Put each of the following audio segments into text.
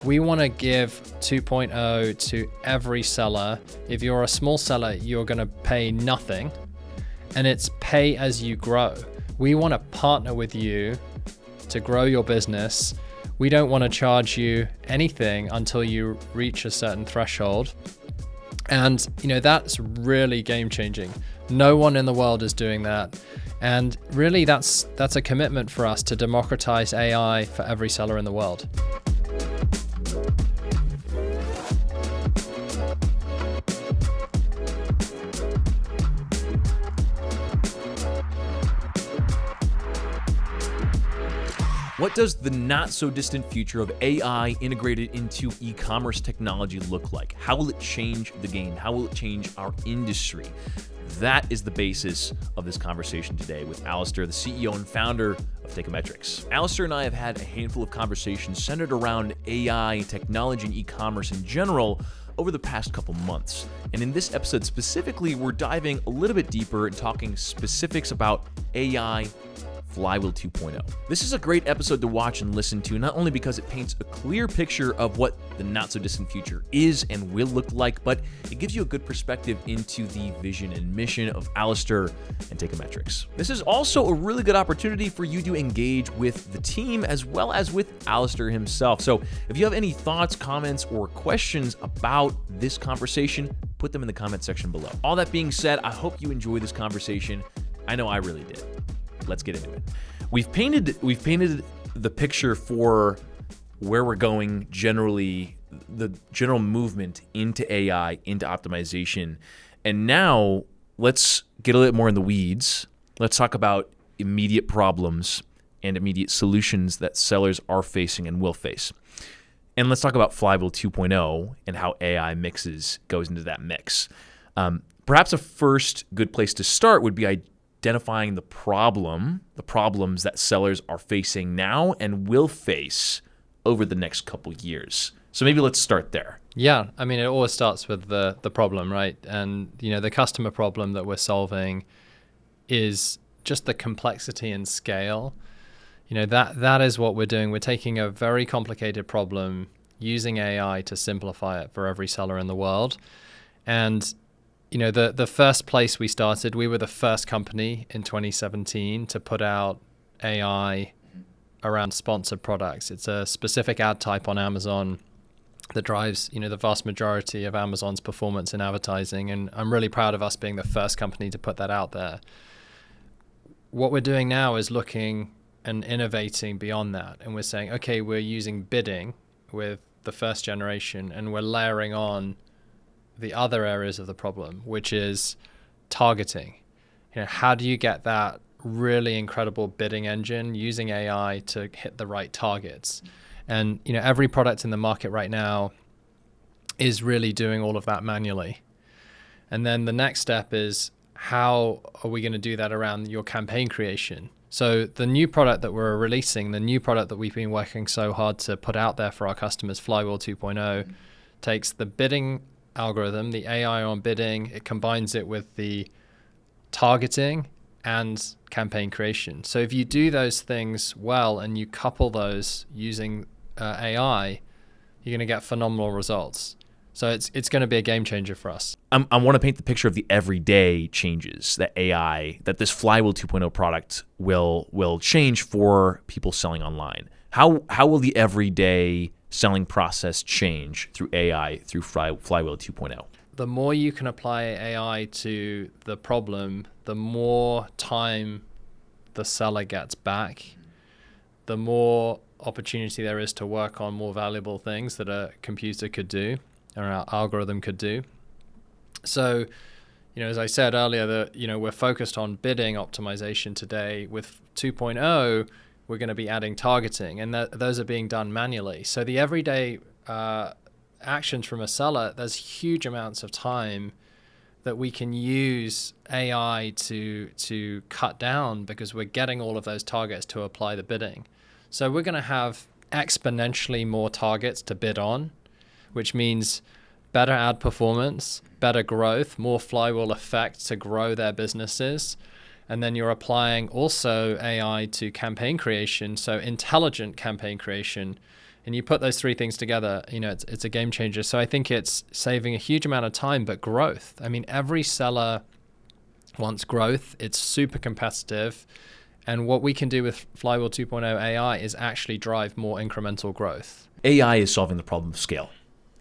We want to give 2.0 to every seller. If you're a small seller, you're going to pay nothing, and it's pay as you grow. We want to partner with you to grow your business. We don't want to charge you anything until you reach a certain threshold. And that's really game changing. No one in the world is doing that. And really that's a commitment for us to democratize AI for every seller in the world. What does the not-so-distant future of AI integrated into e-commerce technology look like? How will it change the game? How will it change our industry? That is the basis of this conversation today with Alasdair, the CEO and founder of Teikametrics. Alasdair and I have had a handful of conversations centered around AI, technology, and e-commerce in general over the past couple months. And in this episode specifically, we're diving a little bit deeper and talking specifics about AI Flywheel 2.0. This is a great episode to watch and listen to, not only because it paints a clear picture of what the not-so-distant future is and will look like, but it gives you a good perspective into the vision and mission of Alasdair and Teikametrics. This is also a really good opportunity for you to engage with the team as well as with Alasdair himself. So if you have any thoughts, comments, or questions about this conversation, put them in the comment section below. All that being said, I hope you enjoy this conversation. I know I really did. Let's get into it. We've painted the picture for where we're going generally, the general movement into AI, into optimization. And now let's get a little bit more in the weeds. Let's talk about immediate problems and immediate solutions that sellers are facing and will face. And let's talk about Flywheel 2.0 and how AI goes into that mix. Perhaps a first good place to start would be identifying the problems that sellers are facing now and will face over the next couple years. So maybe let's start there. Yeah, it always starts with the problem, right? And the customer problem that we're solving is just the complexity and scale. That is what we're doing. We're taking a very complicated problem, using AI to simplify it for every seller in the world. And the first place we started, we were the first company in 2017 to put out AI around sponsored products. It's a specific ad type on Amazon that drives, the vast majority of Amazon's performance in advertising. And I'm really proud of us being the first company to put that out there. What we're doing now is looking and innovating beyond that. And we're saying, okay, we're using bidding with the first generation, and we're layering on the other areas of the problem, which is targeting. How do you get that really incredible bidding engine using AI to hit the right targets? And every product in the market right now is really doing all of that manually. And then the next step is, how are we going to do that around your campaign creation? So the new product that we're releasing, the new product that we've been working so hard to put out there for our customers, Flywheel 2.0, takes the bidding algorithm, the AI on bidding, it combines it with the targeting and campaign creation. So if you do those things well and you couple those using AI, you're going to get phenomenal results. So it's going to be a game changer for us. I want to paint the picture of the everyday changes that this Flywheel 2.0 product will change for people selling online. How will the everyday selling process change through AI, through Flywheel 2.0? The more you can apply AI to the problem, the more time the seller gets back, the more opportunity there is to work on more valuable things that a computer could do or our algorithm could do. So, as I said earlier, that we're focused on bidding optimization today. With 2.0, we're going to be adding targeting, and those are being done manually. So the everyday actions from a seller, there's huge amounts of time that we can use AI to cut down, because we're getting all of those targets to apply the bidding. So we're going to have exponentially more targets to bid on, which means better ad performance, better growth, more flywheel effect to grow their businesses. And then you're applying also AI to campaign creation, so intelligent campaign creation. And you put those three things together, it's a game changer. So I think it's saving a huge amount of time, but growth. I mean, every seller wants growth. It's super competitive. And what we can do with Flywheel 2.0 AI is actually drive more incremental growth. AI is solving the problem of scale.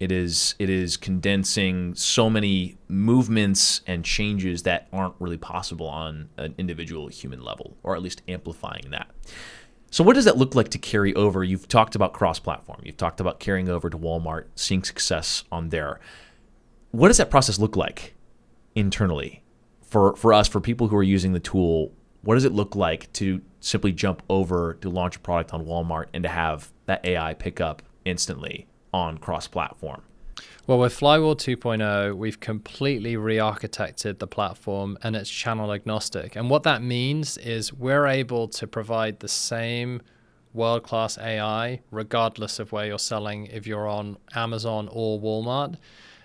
It is condensing so many movements and changes that aren't really possible on an individual human level, or at least amplifying that. So what does that look like to carry over? You've talked about cross-platform. You've talked about carrying over to Walmart, seeing success on there. What does that process look like internally for us, for people who are using the tool? What does it look like to simply jump over to launch a product on Walmart and to have that AI pick up instantly on cross-platform? Well, with Flywheel 2.0, we've completely re-architected the platform, and it's channel agnostic. And what that means is we're able to provide the same world-class AI regardless of where you're selling, if you're on Amazon or Walmart.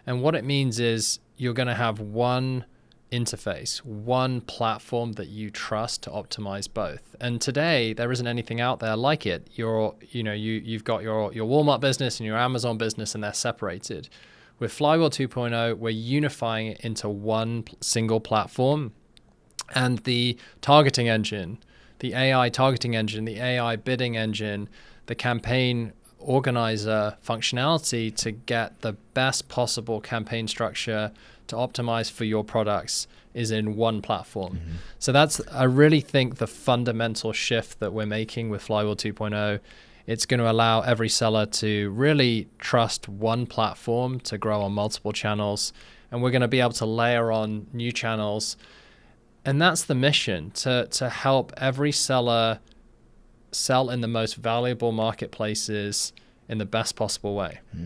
And what it means is you're going to have one interface, one platform that you trust to optimize both. And today there isn't anything out there like it. You've got your Walmart business and your Amazon business, and they're separated. With Flywheel 2.0, we're unifying it into one single platform, and the targeting engine, the AI targeting engine, the AI bidding engine, the campaign organizer functionality to get the best possible campaign structure to optimize for your products is in one platform. Mm-hmm. So I really think the fundamental shift that we're making with Flywheel 2.0. It's going to allow every seller to really trust one platform to grow on multiple channels. And we're going to be able to layer on new channels. And that's the mission, to help every seller sell in the most valuable marketplaces in the best possible way. Mm-hmm.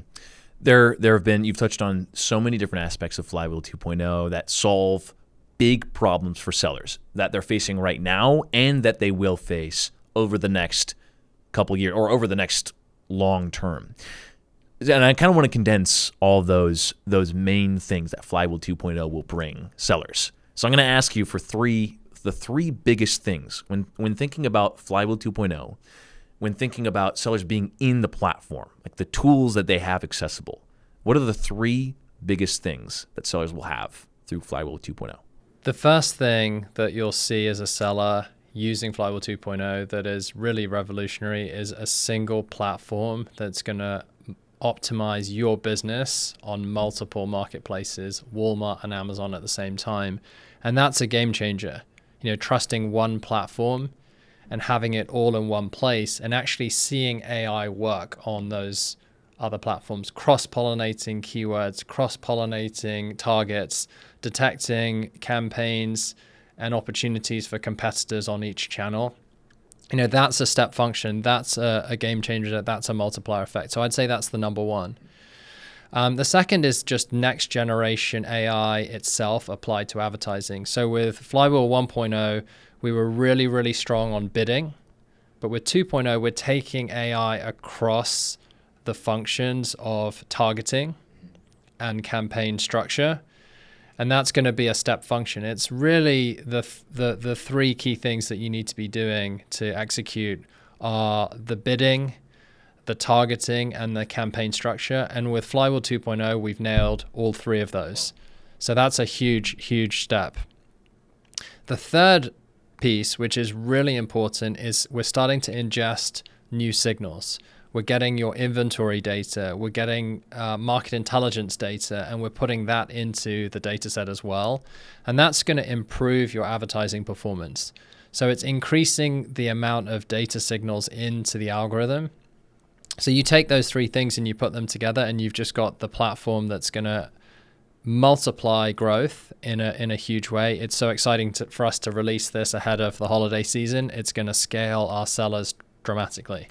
There have been, you've touched on so many different aspects of Flywheel 2.0 that solve big problems for sellers that they're facing right now and that they will face over the next couple years or over the next long term. And I kind of want to condense all those main things that Flywheel 2.0 will bring sellers. So I'm going to ask you for the three biggest things when thinking about Flywheel 2.0, when thinking about sellers being in the platform, like the tools that they have accessible. What are the three biggest things that sellers will have through Flywheel 2.0? The first thing that you'll see as a seller using Flywheel 2.0 that is really revolutionary is a single platform that's going to optimize your business on multiple marketplaces, Walmart and Amazon at the same time. And that's a game changer. Trusting one platform and having it all in one place and actually seeing AI work on those other platforms, cross-pollinating keywords, cross-pollinating targets, detecting campaigns and opportunities for competitors on each channel. That's a step function. That's a game changer. That's a multiplier effect. So I'd say that's the number one. The second is just next generation AI itself applied to advertising. So with Flywheel 1.0, we were really, really strong on bidding. But with 2.0, we're taking AI across the functions of targeting and campaign structure. And that's going to be a step function. It's really the three key things that you need to be doing to execute are the bidding, the targeting, and the campaign structure. And with Flywheel 2.0, we've nailed all three of those. So that's a huge, huge step. The third piece, which is really important, is we're starting to ingest new signals. We're getting your inventory data, we're getting market intelligence data, and we're putting that into the data set as well. And that's going to improve your advertising performance. So it's increasing the amount of data signals into the algorithm. So you take those three things and you put them together, and you've just got the platform that's going to multiply growth in a huge way. It's so exciting for us to release this ahead of the holiday season. It's going to scale our sellers dramatically.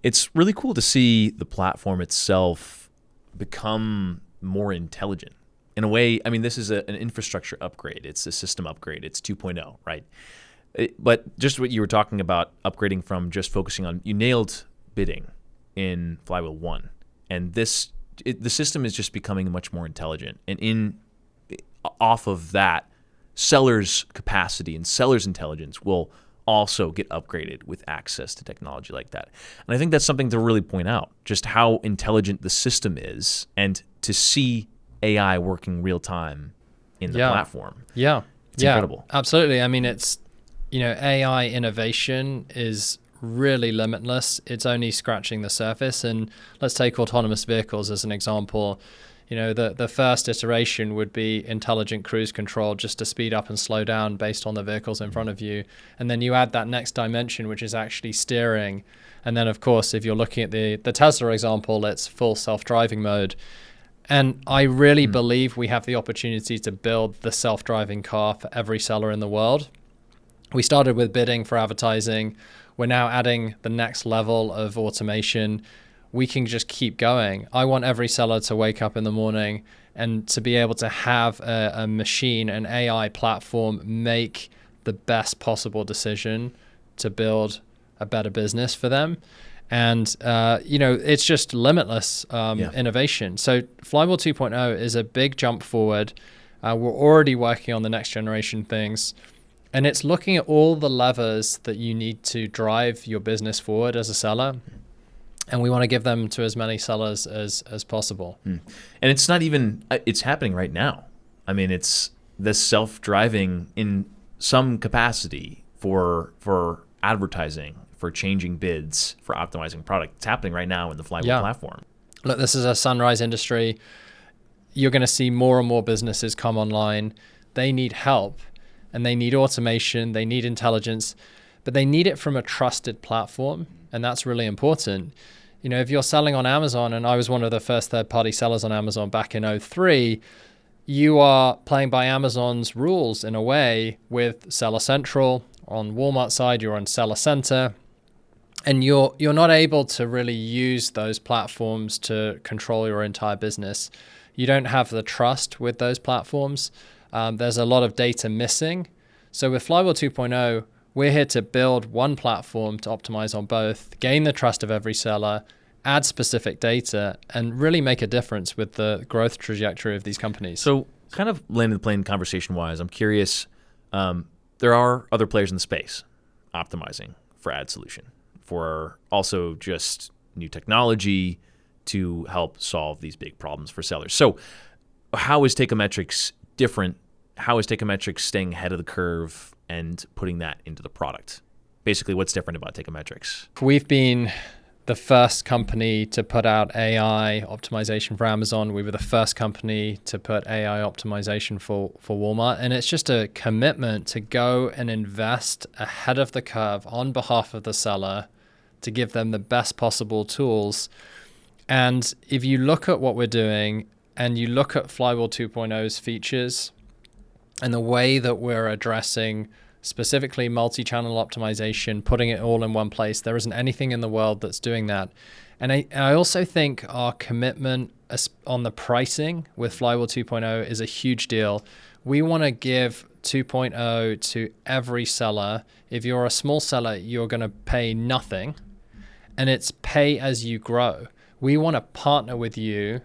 It's really cool to see the platform itself become more intelligent. In a way, I mean, this is an infrastructure upgrade. It's a system upgrade. It's 2.0, right? But just what you were talking about, upgrading from just focusing on, you nailed bidding in Flywheel 1. And the system is just becoming much more intelligent. And off of that, sellers' capacity and sellers' intelligence will also get upgraded with access to technology like that. And I think that's something to really point out, just how intelligent the system is, and to see AI working real time in the platform. Yeah. It's incredible. Absolutely. I mean, it's, AI innovation is really limitless. It's only scratching the surface. And let's take autonomous vehicles as an example. The first iteration would be intelligent cruise control, just to speed up and slow down based on the vehicles in front of you. And then you add that next dimension, which is actually steering. And then, of course, if you're looking at the Tesla example, it's full self-driving mode. And I really believe we have the opportunity to build the self-driving car for every seller in the world. We started with bidding for advertising. We're now adding the next level of automation. We can just keep going. I want every seller to wake up in the morning and to be able to have a machine, an AI platform, make the best possible decision to build a better business for them. And, it's just limitless innovation. So Flywheel 2.0 is a big jump forward. We're already working on the next generation things. And it's looking at all the levers that you need to drive your business forward as a seller. And we want to give them to as many sellers as possible. And it's not even, it's happening right now. I mean, it's the self-driving in some capacity for advertising, for changing bids, for optimizing product. It's happening right now in the Flywheel platform. Look, this is a sunrise industry. You're going to see more and more businesses come online. They need help, and they need automation, they need intelligence, but they need it from a trusted platform. And that's really important. If you're selling on Amazon, and I was one of the first third-party sellers on Amazon back in 2003, you are playing by Amazon's rules in a way with Seller Central. On Walmart side, you're on Seller Center. And you're not able to really use those platforms to control your entire business. You don't have the trust with those platforms. There's a lot of data missing. So with Flywheel 2.0, we're here to build one platform to optimize on both, gain the trust of every seller, add specific data, and really make a difference with the growth trajectory of these companies. So kind of landing the plane conversation-wise, I'm curious, there are other players in the space optimizing for ad solution, for also just new technology to help solve these big problems for sellers. So how is Teikametrics different? How is Teikametrics staying ahead of the curve and putting that into the product? Basically, what's different about Teikametrics? We've been the first company to put out AI optimization for Amazon. We were the first company to put AI optimization for Walmart. And it's just a commitment to go and invest ahead of the curve on behalf of the seller to give them the best possible tools. And if you look at what we're doing and you look at Flywheel 2.0's features and the way that we're addressing specifically multi-channel optimization, putting it all in one place, there isn't anything in the world that's doing that. And I also think our commitment on the pricing with Flywheel 2.0 is a huge deal. We want to give 2.0 to every seller. If you're a small seller, you're going to pay nothing, and it's pay as you grow. We want to partner with you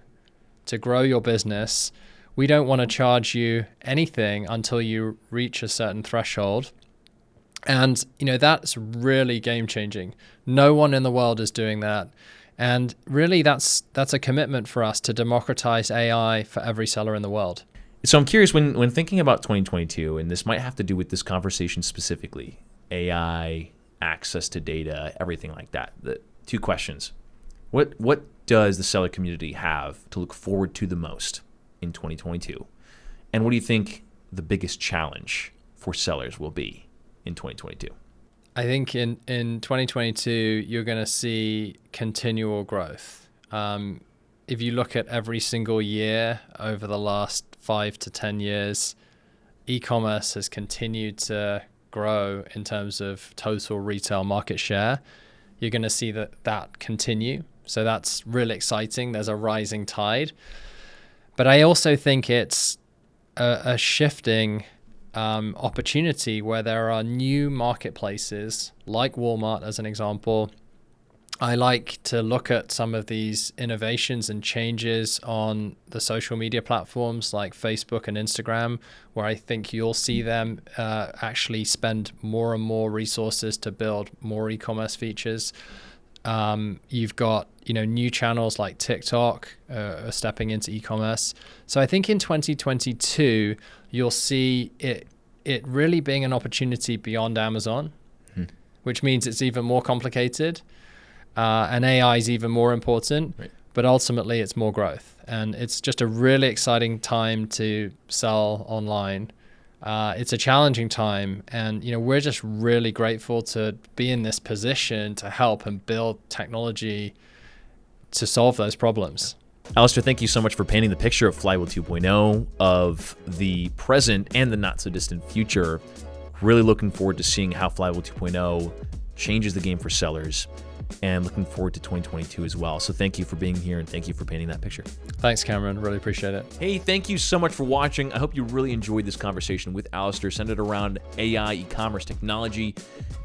to grow your business. We don't want to charge you anything until you reach a certain threshold. And, that's really game changing. No one in the world is doing that. And really, that's a commitment for us to democratize AI for every seller in the world. So I'm curious, when thinking about 2022, and this might have to do with this conversation specifically, AI, access to data, everything like that. The two questions. What does the seller community have to look forward to the most in 2022? And what do you think the biggest challenge for sellers will be in 2022? I think in 2022, you're going to see continual growth. If you look at every single year over the last 5 to 10 years, e-commerce has continued to grow in terms of total retail market share. You're going to see that continue. So that's really exciting. There's a rising tide. But I also think it's a shifting opportunity where there are new marketplaces like Walmart, as an example, I like to look at some of these innovations and changes on the social media platforms like Facebook and Instagram, where I think you'll see them actually spend more and more resources to build more e-commerce features. You've got new channels like TikTok stepping into e-commerce. So I think in 2022 you'll see it really being an opportunity beyond Amazon, which means it's even more complicated. And AI is even more important, right. But ultimately it's more growth. And it's just a really exciting time to sell online. It's a challenging time. And, we're just really grateful to be in this position to help and build technology to solve those problems. Alasdair, thank you so much for painting the picture of Flywheel 2.0, of the present and the not so distant future. Really looking forward to seeing how Flywheel 2.0 changes the game for sellers, and looking forward to 2022 as well. So thank you for being here, and thank you for painting that picture. Thanks, Cameron. Really appreciate it. Hey, thank you so much for watching. I hope you really enjoyed this conversation with Alasdair, centered around AI, e-commerce technology,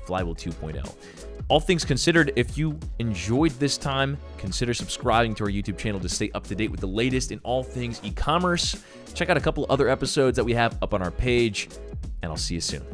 Flywheel 2.0. All things considered, if you enjoyed this time, consider subscribing to our YouTube channel to stay up to date with the latest in all things e-commerce. Check out a couple other episodes that we have up on our page, and I'll see you soon.